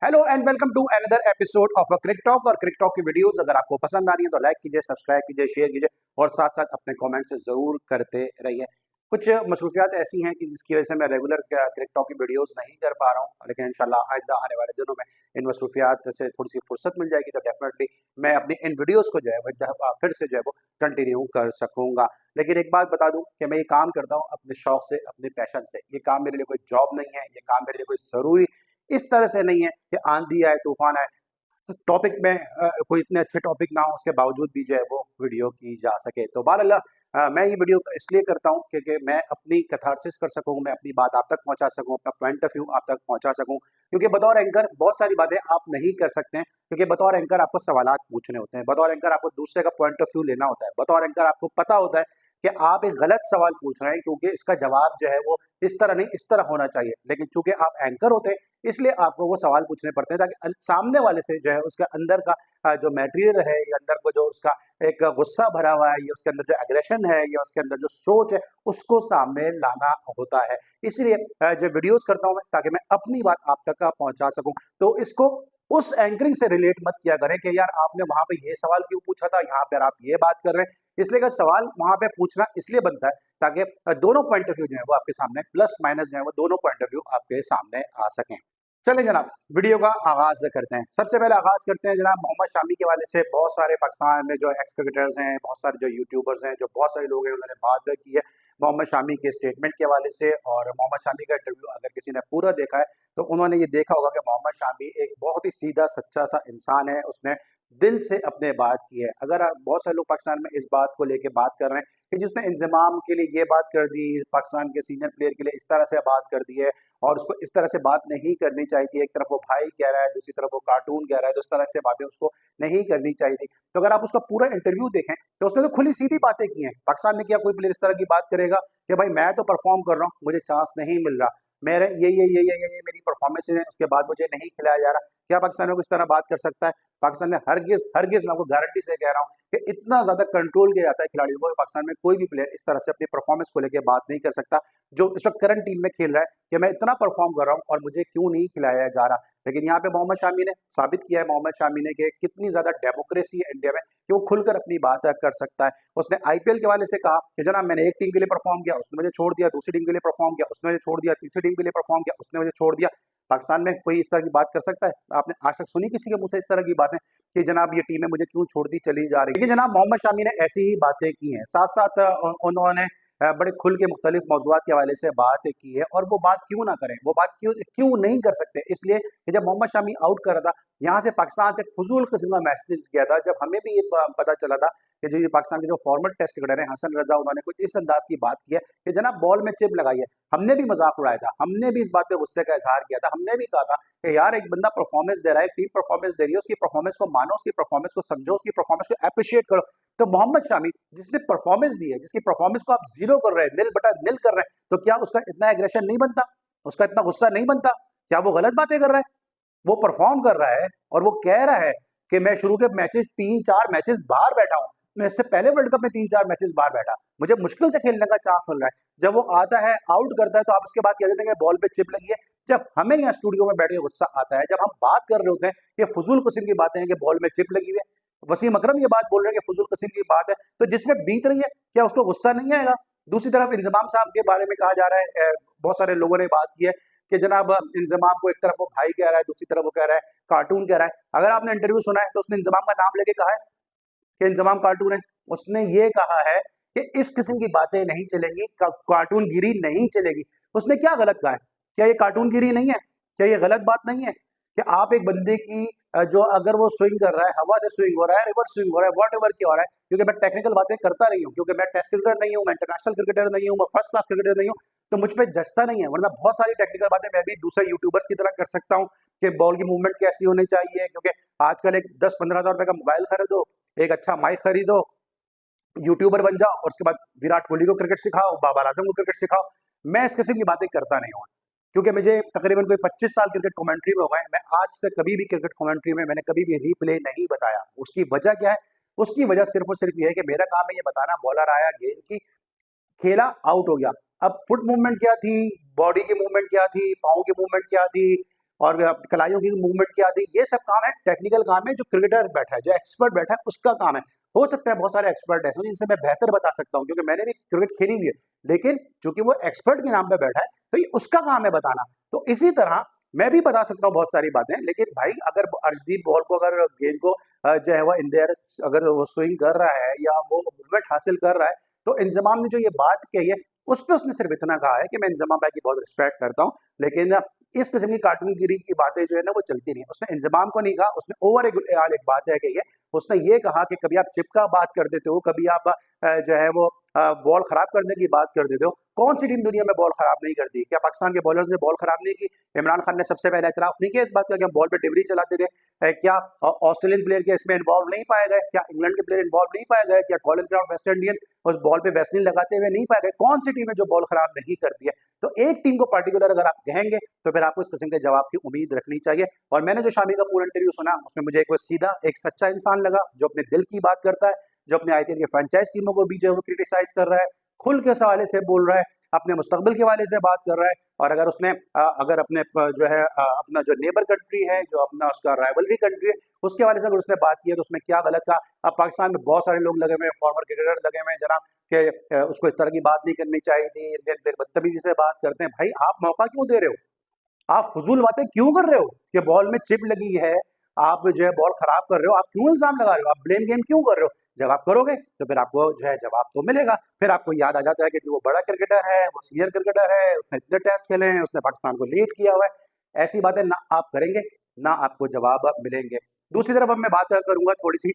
Hello and welcome to another episode of a Crick Talk. और Crick talk की videos अगर आपको पसंद आ रही है तो लाइक कीजिए, सब्सक्राइब कीजिए, शेयर कीजिए और साथ साथ अपने कमेंट्स जरूर करते रहिए। कुछ मसरूफियात ऐसी हैं कि जिसकी वजह से मैं रेगुलर क्रिक टॉक की वीडियोस नहीं कर पा रहा हूँ, लेकिन इंशाल्लाह आइंदा आने वाले दिनों में इन मसरूफियात से थोड़ी सी फुर्सत मिल जाएगी तो डेफिनेटली मैं अपनी इन वीडियोस को जो है वो फिर से जो है वो कंटिन्यू कर सकूंगा। लेकिन एक बात बता दूं कि मैं ये काम करता हूँ अपने शौक से, अपने पैशन से। ये काम मेरे लिए कोई जॉब नहीं है, ये काम मेरे लिए कोई ज़रूरी इस तरह से नहीं है कि आंधी आए तूफान आए टॉपिक में कोई इतने अच्छे टॉपिक ना हो उसके बावजूद भी जो है वो वीडियो की जा सके। तो बहरहाल मैं ये वीडियो इसलिए करता हूँ क्योंकि मैं अपनी कैथारसिस कर सकूँ, मैं अपनी बात आप तक पहुँचा सकूँ, अपना पॉइंट ऑफ व्यू आप तक पहुँचा सकूँ। क्योंकि बतौर एंकर बहुत सारी बातें आप नहीं कर सकते हैं, क्योंकि बतौर एंकर आपको सवालात पूछने होते हैं, बतौर एंकर आपको दूसरे का पॉइंट ऑफ व्यू लेना होता है, बतौर एंकर आपको पता होता है कि आप एक गलत सवाल पूछ रहे हैं क्योंकि इसका जवाब जो है वो इस तरह नहीं इस तरह होना चाहिए। लेकिन चूंकि आप एंकर होते हैं इसलिए आपको वो सवाल पूछने पड़ते हैं ताकि सामने वाले से जो है उसके अंदर का जो मटेरियल है या अंदर को जो उसका एक गुस्सा भरा हुआ है या उसके अंदर जो एग्रेशन है या उसके अंदर जो सोच है उसको सामने लाना होता है। इसलिए जो वीडियोस करता हूँ मैं ताकि मैं अपनी बात आप तक पहुंचा सकूं। तो इसको उस एंकरिंग से रिलेट मत किया करें कि यार आपने वहां पे ये सवाल क्यों पूछा था, यहाँ पर आप ये बात कर रहे हैं। इसलिए का सवाल वहां पे पूछना इसलिए बनता है ताकि दोनों पॉइंट ऑफ व्यू जो है वो आपके सामने, प्लस माइनस जो है वो दोनों पॉइंट ऑफ व्यू आपके सामने आ सकें। चलें जनाब, वीडियो का आगाज करते हैं। सबसे पहले आगाज करते हैं जनाब मोहम्मद शामी के हवाले से। बहुत सारे पाकिस्तान में जो एक्स क्रिकेटर्स हैं, बहुत सारे जो यूट्यूबर्स हैं, जो बहुत सारे लोग हैं, उन्होंने बात की है मोहम्मद शामी के स्टेटमेंट के हवाले से। और मोहम्मद शामी का इंटरव्यू अगर किसी ने पूरा देखा है तो उन्होंने ये देखा होगा कि मोहम्मद शामी एक बहुत ही सीधा सच्चा सा इंसान है, उसने दिल से अपने बात की है। अगर बहुत सारे लोग पाकिस्तान में इस बात को लेके बात कर रहे हैं कि जिसने इंजमाम के लिए ये बात कर दी, पाकिस्तान के सीनियर प्लेयर के लिए इस तरह से बात कर दी है और उसको इस तरह से बात नहीं करनी चाहिए थी, एक तरफ वो भाई कह रहा है, दूसरी तरफ वो कार्टून कह रहा है, तो इस तरह से बातें उसको नहीं करनी चाहिए थी। तो अगर आप उसका पूरा इंटरव्यू देखें तो उसने तो खुली सीधी बातें की हैं। पाकिस्तान में क्या कोई प्लेयर इस तरह की बात करेगा कि भाई मैं तो परफॉर्म कर रहा हूँ, मुझे चांस नहीं मिल रहा, मेरे ये मेरी परफॉर्मेंस है, उसके बाद मुझे नहीं खिलाया जा रहा। क्या पाकिस्तानियों को इस तरह बात कर सकता है? पाकिस्तान में हरगिज हरगिज मैं आपको गारंटी से कह रहा हूँ कि इतना ज्यादा कंट्रोल किया जाता है खिलाड़ियों को, पाकिस्तान में कोई भी प्लेयर इस तरह से अपनी परफॉर्मेंस को लेकर बात नहीं कर सकता जो इस वक्त करंट टीम में खेल रहा है कि मैं इतना परफॉर्म कर रहा हूँ और मुझे क्यों नहीं खिलाया जा रहा। लेकिन यहाँ पे मोहम्मद शामी ने साबित किया है, मोहम्मद शामी ने कि कितनी ज्यादा डेमोक्रेसी है इंडिया में कि वो खुलकर अपनी बात कर सकता है। उसने आईपीएल के हवाले से कहा कि जनाब मैंने एक टीम के लिए परफॉर्म किया, उसने मुझे छोड़ दिया, दूसरी टीम के लिए परफॉर्म किया, उसने मुझे छोड़ दिया, तीसरी टीम के लिए परफॉर्म किया, उसने मुझे छोड़ दिया। पाकिस्तान में कोई इस तरह की बात कर सकता है? आपने आज तक सुनी किसी के मुंह से इस तरह की बातें कि जनाब ये टीमें मुझे क्यों छोड़ती चली जा रही है? लेकिन जनाब मोहम्मद शामी ने ऐसी ही बातें की हैं। साथ साथ उन्होंने बड़े खुल के मुख्तलिफ मौजूद के हवाले से बात की है। और वो बात क्यों ना करें, वो बात क्यों क्यों नहीं कर सकते? इसलिए कि जब मोहम्मद शामी आउट कर रहा था यहाँ से पाकिस्तान से फजूल किस्म का मैसेज गया था। जब हमें भी ये पता चला था कि जो ये पाकिस्तान के जो फॉर्मल टेस्ट क्रिकेटर हैं हसन रजा, उन्होंने कुछ इस अंदाज की बात की है कि जनाब बॉल में चिप लगाई है। हमने भी मजाक उड़ाया था, हमने भी इस बात पे गुस्से का इजहार किया था, हमने भी कहा था कि यार एक बंदा परफॉर्मेंस दे रहा है, टीम परफॉर्मेंस दे रही है, उसकी परफॉर्मेंस को मानो, उसकी परफॉर्मेंस को समझो, उसकी परफॉर्मेंस को अप्रिशिएट करो। तो मोहम्मद शामी जिसने परफॉर्मेंस दी है, जिसकी परफॉर्मेंस को आप जीरो कर रहे हैं, निल बटा निल कर रहे हैं, तो क्या उसका इतना एग्रेशन नहीं बनता, उसका इतना गुस्सा नहीं बनता? क्या वो गलत बातें कर रहा है? वो परफॉर्म कर रहा है और वो कह रहा है कि मैं शुरू के मैचेस 3-4 मैचेस बाहर बैठा हूं, मैं इससे पहले वर्ल्ड कप में 3-4 मैचेस बाहर बैठा, मुझे मुश्किल से खेलने का चांस मिल रहा है। जब वो आता है आउट करता है तो आप उसके बाद कह देते हैं कि बॉल पे चिप लगी है। जब हमें यहाँ स्टूडियो में बैठ के गुस्सा आता है, जब हम बात कर रहे होते हैं कि फजूल किस्म की बातें हैं कि बॉल में चिप लगी हुई है, वसीम अकरम ये बात बोल रहे हैं कि फजूल किस्म की बात है, तो जिसमें बीत रही है क्या उसको गुस्सा नहीं आएगा? दूसरी तरफ इंजमाम साहब के बारे में कहा जा रहा है, बहुत सारे लोगों ने बात की है कि जनाब इंजमाम को एक तरफ वो भाई कह रहा है, दूसरी तरफ वो कह रहा है कार्टून कह रहा है। अगर आपने इंटरव्यू सुना है तो उसने इंजमाम का नाम लेके कहा है कि इंजमाम कार्टून है। उसने ये कहा है कि इस किस्म की बातें नहीं चलेंगी, कार्टून गिरी नहीं चलेगी। उसने क्या गलत कहा है? क्या ये कार्टून गिरी नहीं है? क्या ये गलत बात नहीं है कि आप एक बंदे की जो अगर वो स्विंग कर रहा है, हवा से स्विंग हो रहा है, रिवर्स स्विंग हो रहा है, वॉट एवर क्या हो रहा है, क्योंकि मैं टेक्निकल बातें करता नहीं हूँ, क्योंकि मैं टेस्ट क्रिकेटर नहीं हूँ, मैं इंटरनेशनल क्रिकेटर नहीं हूँ, मैं फर्स्ट क्लास क्रिकेटर नहीं हूँ, तो मुझ पर जचता नहीं है। वरना बहुत सारी टेक्निकल बातें मैं भी दूसरे यूट्यूबर्स की तरह कर सकता हूँ कि बॉल की मूवमेंट कैसी होनी चाहिए, क्योंकि आजकल एक 10-15 हज़ार रुपए का मोबाइल खरीदो, एक अच्छा माइक खरीदो, यूट्यूबर बन जाओ और उसके बाद विराट कोहली को क्रिकेट सिखाओ, बाबर आजम को क्रिकेट सिखाओ। मैं इस किस्म की बातें करता नहीं हूँ, क्योंकि मुझे तकरीबन कोई 25 साल क्रिकेट कमेंट्री में हो गए। मैं आज तक कभी भी क्रिकेट कमेंट्री में मैंने कभी भी रीप्ले नहीं बताया। उसकी वजह क्या है? उसकी वजह सिर्फ और सिर्फ ये है कि मेरा काम है ये बताना, बॉलर आया, गेंद की खेला, आउट हो गया। अब फुट मूवमेंट क्या थी, बॉडी की मूवमेंट क्या थी, पाँव की मूवमेंट क्या थी, और कलाइयों की मूवमेंट क्या थी, ये सब काम है, टेक्निकल काम है, जो क्रिकेटर बैठा है, जो एक्सपर्ट बैठा है, उसका काम है। हो सकता है बहुत सारे एक्सपर्ट ऐसे हों जिनसे मैं बेहतर बता सकता हूँ, क्योंकि मैंने भी क्रिकेट खेली हुई है, लेकिन चूंकि वो एक्सपर्ट के नाम पे बैठा है, तो ये उसका काम है बताना। तो इसी तरह मैं भी बता सकता हूँ बहुत सारी बातें, लेकिन भाई अगर अर्शदीप बॉल को, अगर गेंद को जो है वो इन देयर अगर वो स्विंग कर रहा है या वो मूवमेंट हासिल कर रहा है, तो इंजमाम ने जो ये बात कही है, उस पे उसने सिर्फ इतना कहा है कि मैं इंजमाम भाई की बहुत रिस्पेक्ट करता हूँ, लेकिन इस किस्म की कार्टूनगिरी की बातें जो है ना वो चलती नहीं है। उसने इंजमाम को नहीं कहा, उसने ओवर एक बात है कही है। उसने ये कहा कि कभी आप चिप का बात कर देते हो, कभी आप जो है वो बॉल खराब करने की बात कर देते हो। कौन सी टीम दुनिया में बॉल खराब नहीं करती? क्या पाकिस्तान के बॉलर्स ने बॉल खराब नहीं की? इमरान खान ने सबसे पहले एतराफ नहीं किया इस बात का कि हम बॉल पे डिबरी चलाते थे? क्या ऑस्ट्रेलियन प्लेयर के इसमें इन्वॉल्व नहीं पाए गए? क्या इंग्लैंड के प्लेयर इन्वॉल्व नहीं पाए गए? क्या कॉलिन ग्राउंड वेस्ट इंडियन उस बॉल पे वैसलीन लगाते हुए नहीं पाए गए? कौन सी टीम है जो बॉल खराब नहीं करती है? तो एक टीम को पर्टिकुलर अगर आप कहेंगे तो फिर आपको इस किस्म के जवाब की उम्मीद रखनी चाहिए। और मैंने जो शामी का पूरा इंटरव्यू सुना, उसमें मुझे एक सीधा एक सच्चा इंसान लगा, जो अपने दिल की बात करता है, जो अपने आईपीएल के फ्रेंचाइज टीमों को भी जो है वो क्रिटिसाइज कर रहा है, खुल के सवाले से बोल रहा है, अपने मुस्तकबिल के हवाले से बात कर रहा है। और अगर उसने अगर अपने जो है अपना जो नेबर कंट्री है, जो अपना उसका राइवलरी कंट्री है, उसके हवाले से अगर उसने बात की है तो उसमें क्या गलत कहा? अब पाकिस्तान में बहुत सारे लोग लगे हुए हैं, फॉर्मर क्रिकेटर लगे हुए हैं जनाब, कि उसको इस तरह की बात नहीं करनी चाहिए थी, इंडियन प्लेयर बदतमीजी से बात करते हैं। भाई आप मौका क्यों दे रहे हो? आप फजूल बातें क्यों कर रहे हो कि बॉल में चिप लगी है, आप जो है बॉल खराब कर रहे हो? आप क्यों इल्जाम लगा रहे हो? आप ब्लेम गेम क्यों कर रहे हो? जब आप करोगे तो फिर आपको जो है जवाब तो मिलेगा। फिर आपको याद आ जाता है कि जो वो बड़ा क्रिकेटर है, वो सीनियर क्रिकेटर है, उसने इतने टेस्ट खेले हैं, उसने पाकिस्तान को लीड किया हुआ है। ऐसी बातें ना आप करेंगे, ना आपको जवाब मिलेंगे। दूसरी तरफ अब मैं बात करूंगा थोड़ी सी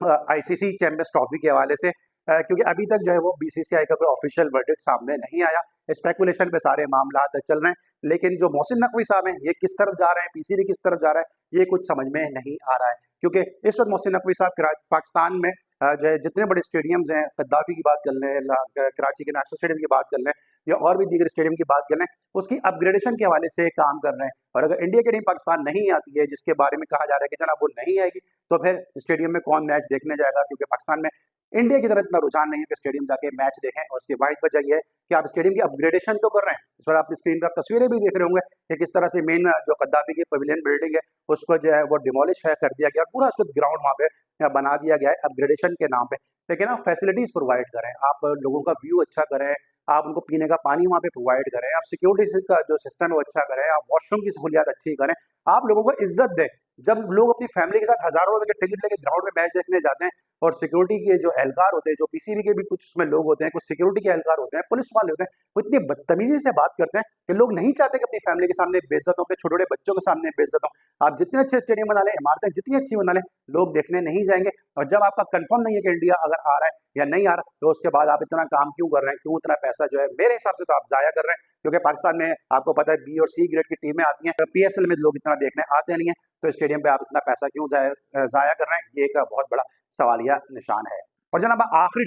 आईसीसी चैंपियंस ट्रॉफी के हवाले से, क्योंकि अभी तक जो है वो बीसीसीआई का कोई ऑफिशियल वर्डिक्ट सामने नहीं आया। स्पेकुलेशन पे सारे मामला चल रहे हैं, लेकिन जो मोहसिन नकवी साहब हैं ये किस तरफ जा रहे हैं, पीसीबी किस तरफ जा रहा है, ये कुछ समझ में नहीं आ रहा है। क्योंकि इस वक्त मोहसिन नकवी साहब पाकिस्तान में जो है जितने बड़े स्टेडियम्स हैं, गद्दाफी की बात कर लें, कराची के नेशनल स्टेडियम की बात कर लें, या और भी दीगर स्टेडियम की बात कर लें, उसकी अपग्रेडेशन के हवाले से काम कर रहे हैं। और अगर इंडिया की टीम पाकिस्तान नहीं आती है, जिसके बारे में कहा जा रहा है कि जनाब वो नहीं आएगी, तो फिर स्टेडियम में कौन मैच देखने जाएगा? क्योंकि पाकिस्तान में इंडिया की तरह इतना रुझान नहीं है कि स्टेडियम जाके मैच देखें। और उसकी वाहिद वजह यह है कि आप स्टेडियम की अपग्रेडेशन तो कर रहे हैं, इस बार आपने स्क्रीन पर आप तस्वीरें भी देख रहे होंगे कि किस तरह से मेन जो गद्दाफी की पवेलियन बिल्डिंग है उसको जो है वो डिमोलिश है कर दिया गया, पूरा उसको ग्राउंड वहाँ पे बना दिया गया है अपग्रेडेशन के नाम पे। लेकिन आप फैसिलिटीज प्रोवाइड करें, आप लोगों का व्यू अच्छा करें, आप उनको पीने का पानी वहाँ पे प्रोवाइड करें, आप सिक्योरिटी का जो सिस्टम है वो अच्छा करें, आप वॉशरूम की सहूलियात अच्छी करें, आप लोगों को इज्जत दें। जब लोग अपनी फैमिली के साथ हजारों रुपए के टिकट लेके ग्राउंड में मैच देखने जाते हैं, और सिक्योरिटी के जो एहलकार होते हैं, जो पीसीबी के भी कुछ उसमें लोग होते हैं, कुछ सिक्योरिटी के एहलकार होते हैं, पुलिस वाले होते हैं, वो इतनी बदतमीजी से बात करते हैं कि लोग नहीं चाहते कि अपनी फैमिली के सामने बेइज्जत हो, अपने छोटे छोटे बच्चों के सामने बेइज्जत हो। आप जितने अच्छे स्टेडियम बना लें, इमारतें जितनी अच्छी बना लें, लोग देखने नहीं जाएंगे। और जब आपका कंफर्म नहीं है कि इंडिया अगर आ रहा है या नहीं आ रहा, तो उसके बाद आप इतना काम क्यों कर रहे हैं? क्यों इतना पैसा जो है मेरे हिसाब से तो आप जाया कर रहे हैं? क्योंकि पाकिस्तान में आपको पता है बी और सी ग्रेड की टीमें आती हैं, पीएसएल में लोग इतना देखने आते नहीं है, तो स्टेडियम पे आप इतना पैसा क्यों जाया कर रहे हैं? ये एक बहुत बड़ा सवालिया निशान है। और जनाब आखिरी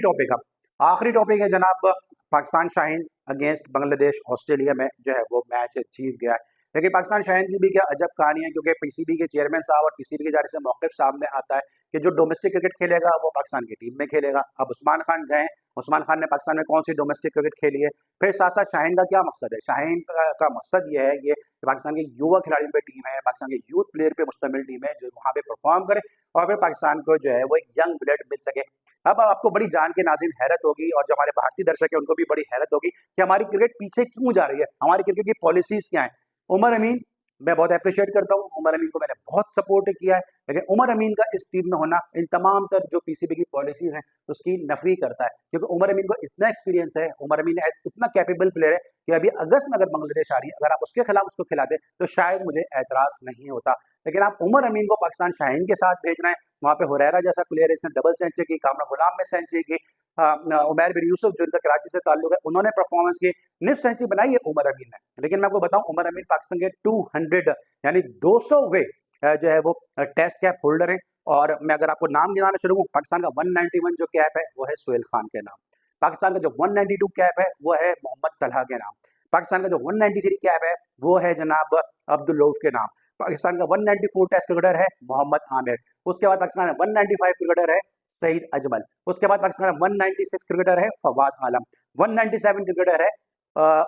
टॉपिक है जनाब, पाकिस्तान शाहीन अगेंस्ट बांग्लादेश ऑस्ट्रेलिया में जो है वो मैच जीत गया है। लेकिन पाकिस्तान शाहीन की भी क्या अजब कहानी है, क्योंकि पीसीबी के चेयरमैन साहब और पीसीबी के जारी से मौक़िफ़ सामने आता है कि जो डोमेस्टिक क्रिकेट खेलेगा वो पाकिस्तान की टीम में खेलेगा। अब उस्मान खान गए, उस्मान खान ने पाकिस्तान में कौन सी डोमेस्टिक क्रिकेट खेली है? फिर साथ साथ शाहीन का क्या मकसद है? शाहीन का मकसद ये है कि पाकिस्तान के युवा खिलाड़ियों पे टीम है, पाकिस्तान के यूथ प्लेयर पे मुश्तमिल टीम है, जो वहाँ पे परफॉर्म करे और फिर पाकिस्तान को जो है वो एक यंग ब्लड मिल सके। अब आपको बड़ी जान के नाज़रीन हैरत होगी, और जो हमारे भारतीय दर्शक है उनको भी बड़ी हैरत होगी कि हमारी क्रिकेट पीछे क्यों जा रही है, हमारी क्रिकेट की पॉलिसीज क्या है। उमर अमीन, मैं बहुत अप्रिशिएट करता हूँ, उमर अमीन को मैंने बहुत सपोर्ट किया है, लेकिन उमर अमीन का इस टीम में होना इन तमाम तर जो पीसीबी की पॉलिसीज हैं उसकी नफी करता है। क्योंकि उमर अमीन को इतना एक्सपीरियंस है, उमर अमीन इतना कैपेबल प्लेयर है कि अभी अगस्त में अगर बांग्लादेश आ रही है, अगर आप उसके खिलाफ उसको खिलाते तो शायद मुझे एतराज नहीं होता। लेकिन आप उमर अमीन को पाकिस्तान शाहीन के साथ भेज रहे हैं, वहाँ पे हुरैरा जैसा प्लेयर है, इसने डबल सेंचुरी की, कामरा गुलाम ने सेंचुरी की, उमैर बिन यूसुफ जिनका कराची से ताल्लुक है उन्होंने परफॉर्मेंस की, निफ सेंचुरी बनाई है उमर अमीन ने। लेकिन मैं आपको बताऊं, उमर अमीन पाकिस्तान के 200 यानी 200वें जो है वो टेस्ट कैप होल्डर है। और मैं अगर आपको नाम गिनाना शुरू, पाकिस्तान का 191 जो कैप है वो है सोहेल खान के नाम, पाकिस्तान का जो 192 कैप है वो है मोहम्मद तलहा के नाम, पाकिस्तान का जो 193 कैप है वो है जनाब अब्दुल रऊफ के नाम, पाकिस्तान का 194 टेस्ट क्रिकेटर है मोहम्मद आमिर, उसके बाद पाकिस्तान का 195 क्रिकेटर है सईद अजमल, उसके बाद पाकिस्तान का 196 क्रिकेटर है फवाद आलम, 197 क्रिकेटर है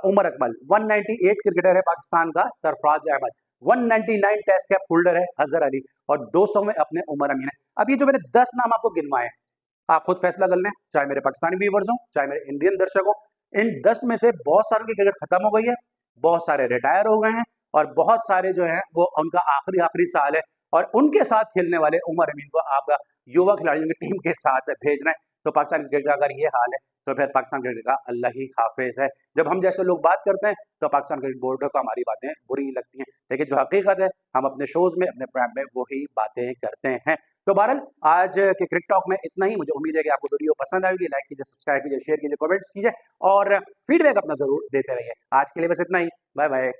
उमर अकमल, 198 क्रिकेटर है पाकिस्तान का Sarfaraz Ahmed, 199 test cap holder है अजहर अली और 200 में अपने उमर अमीन है। अब ये जो मैंने 10 नाम आपको गिनवाए, आप खुद फैसला कर लें, चाहे मेरे पाकिस्तानी व्यूवर्स हों, चाहे मेरे इंडियन दर्शक हों। इन 10 में से बहुत सारों की क्रिकेट खत्म हो गई है, बहुत सारे रिटायर हो गए हैं और बहुत सारे जो हैं वो उनका आखिरी साल है और उनके साथ खेलने वाले उमर अमीन को आपका युवा खिलाड़ियों की टीम के साथ भेजना है। तो पाकिस्तान क्रिकेट का अगर ये हाल है तो फिर पाकिस्तान क्रिकेट का अल्लाह ही हाफिज है। जब हम जैसे लोग बात करते हैं तो पाकिस्तान क्रिकेट बोर्ड को हमारी बातें बुरी लगती हैं, लेकिन जो हकीकत है हम अपने शोज में, अपने प्रोग्राम में वही बातें करते हैं। तो बहरहाल आज के क्रिकेट टॉक में इतना ही। मुझे उम्मीद है कि आपको वीडियो पसंद आएगी। लाइक कीजिए, सब्सक्राइब कीजिए, शेयर कीजिए, कमेंट्स कीजिए और फीडबैक अपना जरूर देते रहिए। आज के लिए बस इतना ही। Bye bye.